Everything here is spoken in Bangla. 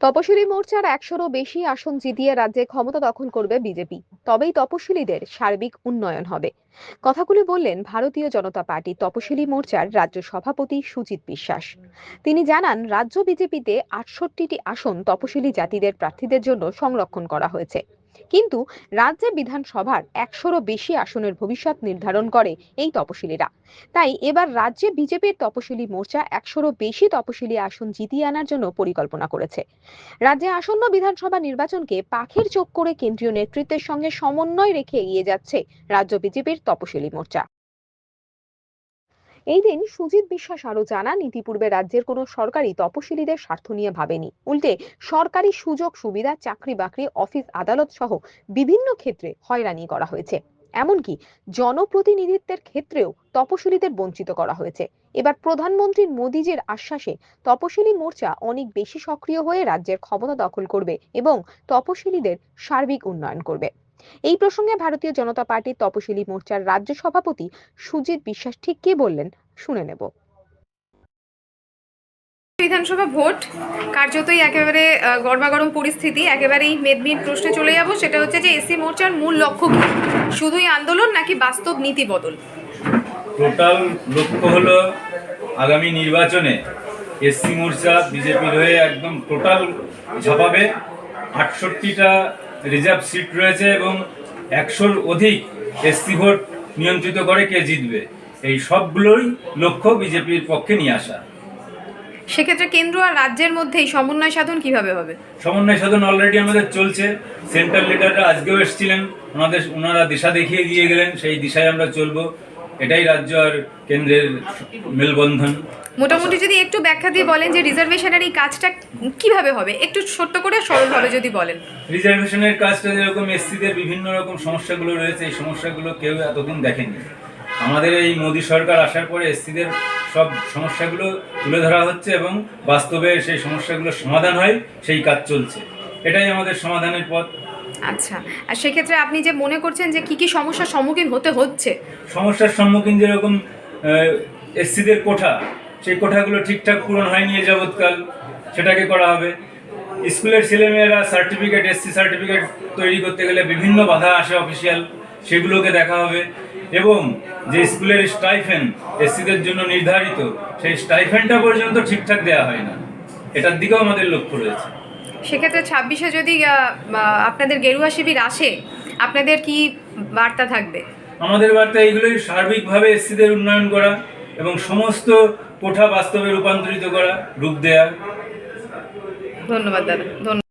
তপশিলি মোর্চার ১০০রও বেশি আসন জিতিয়ে রাজ্যে ক্ষমতা দখল করবে বিজেপি। তবেই তপশিলীদের সার্বিক উন্নয়ন হবে। কথাগুলি বললেন ভারতীয় জনতা পার্টি তপশিলি মোর্চার রাজ্য সভাপতি সুজিত বিশ্বাস। তিনি জানান, রাজ্য বিজেপিতে ৬৮টি আসন তপশিলি জাতিদের প্রার্থীদের জন্য সংরক্ষণ করা হয়েছে। কিন্তু রাজ্যে বিধানসভার ১০০রও বেশি আসনের ভবিষ্যৎ নির্ধারণ করে এই তপশিলীরা। তাই এবার রাজ্যে বিজেপির তপশিলি মোর্চা ১০০রও বেশি তপশিলি আসন জিতিয়ে আনার জন্য পরিকল্পনা করেছে। রাজ্যে আসন্ন বিধানসভা নির্বাচনকে পাখির চোখ করে কেন্দ্রীয় নেতৃত্বের সঙ্গে সমন্বয় রেখে এগিয়ে যাচ্ছে রাজ্য বিজেপির তপশিলি মোর্চা। এই দিন সুজিত বিশ্বাস আরো জানান, ইতিপূর্বে রাজ্যের কোনো সরকারি তপশিলীদের স্বার্থ নিয়ে ভাবেনি। উল্টে সরকারি সুযোগ সুবিধা, চাকরি বাকরি, অফিস আদালত সহ বিভিন্ন ক্ষেত্রে হয়রানি করা হয়েছে। এমনকি জনপ্রতিনিধিত্বের ক্ষেত্রেও তপশিলীদের বঞ্চিত করা হয়েছে। এবার প্রধানমন্ত্রী মোদীজির আশ্বাসে তপশিলি মোর্চা অনেক বেশি সক্রিয় হয়ে রাজ্যের ক্ষমতা দখল করবে এবং তপশিলীদের সার্বিক উন্নয়ন করবে। এই প্রসঙ্গে ভারতীয় জনতা পার্টির তপশিলি মোর্চার রাজ্য সভাপতি সুজিত বিশ্বাস ঠিক কি বললেন, শুনে নেব। বিধানসভা ভোট কার্যতই একেবারে গরমাগরম পরিস্থিতি। একেবারেই মেদমিদ প্রশ্নে চলে যাব, সেটা হচ্ছে যে এসসি মোর্চার মূল লক্ষ্য কি? শুধুই আন্দোলন নাকি বাস্তব নীতি বদল? টোটাল লক্ষ্য হলো আগামী নির্বাচনে এসসি মোর্চা বিজেপির হয়ে একদম টোটাল ঝাঁপাবে। ৬৮টা রিজার্ভ সিট রয়েছে এবং ১০০র অধিক এসসি ভোট নিয়ন্ত্রিত করে কে জিতবে, এই সবগুলোই লক্ষ্য বিজেপির পক্ষে নিয়ে আসা। সেক্ষেত্রে কেন্দ্র আর রাজ্যের মধ্যে এই সমন্বয় সাধন কিভাবে হবে? সমন্বয় সাধন অলরেডি আমাদের চলছে। সেন্ট্রাল লিডাররা আজকেও এসেছিলেন, ওনারা দিশা দেখিয়ে দিয়ে গেলেন, সেই দিশায় আমরা চলবো। এটাই রাজ্য আর কেন্দ্রের মেলবন্ধন। মোটামুটি যদি একটু ব্যাখ্যা দিয়ে বলেন যে রিজার্ভেশনের এই কাজটা কিভাবে হবে, একটু ছোট্ট করে সরলভাবে যদি বলেন। রিজার্ভেশনের কাজটা যেরকম এসসিদের বিভিন্ন রকম সমস্যাগুলো রয়েছে, এই সমস্যাগুলো কেউ এতদিন দেখেনি। আমাদের এই মোদী সরকার আসার পরে এসসিদের সব সমস্যাগুলো তুলে ধরা হচ্ছে এবং বাস্তবে সেই সমস্যাগুলোর সমাধান হয়, সেই কাজ চলছে। এটাই আমাদের সমাধানের পথ। আচ্ছা, আর সেক্ষেত্রে আপনি যে মনে করছেন যে কি কি সমস্যার সম্মুখীন হতে হচ্ছে? সমস্যার সম্মুখীন যেরকম এসসিদের কোঠা, সেই কোঠাগুলো ঠিকঠাক পূরণ হয়নি এ যাবৎকাল, সেটাকে করা হবে। স্কুলের ছেলেমেয়েরা সার্টিফিকেট, এসসি সার্টিফিকেট তৈরি করতে গেলে বিভিন্ন বাধা আসে অফিসিয়াল, সেগুলোকে দেখা হবে। এবং যে স্কুলের স্টাইফেন্ড এসসিদের জন্য নির্ধারিত, সেই স্টাইফেন্ডটা পর্যন্ত ঠিকঠাক দেওয়া হয় না, এটার দিকেও আমাদের লক্ষ্য রয়েছে। সেক্ষেত্রে ২৬শে যদি আপনাদের গেরুয়া শিবির আসে, আপনাদের কি বার্তা থাকবে? আমাদের বার্তা এইগুলোই, সার্বিকভাবে এসসিদের উন্নয়ন করা এবং সমস্ত কোঠা বাস্তবে রূপান্তরিত করা, রূপ দেয়া। ধন্যবাদ দাদা।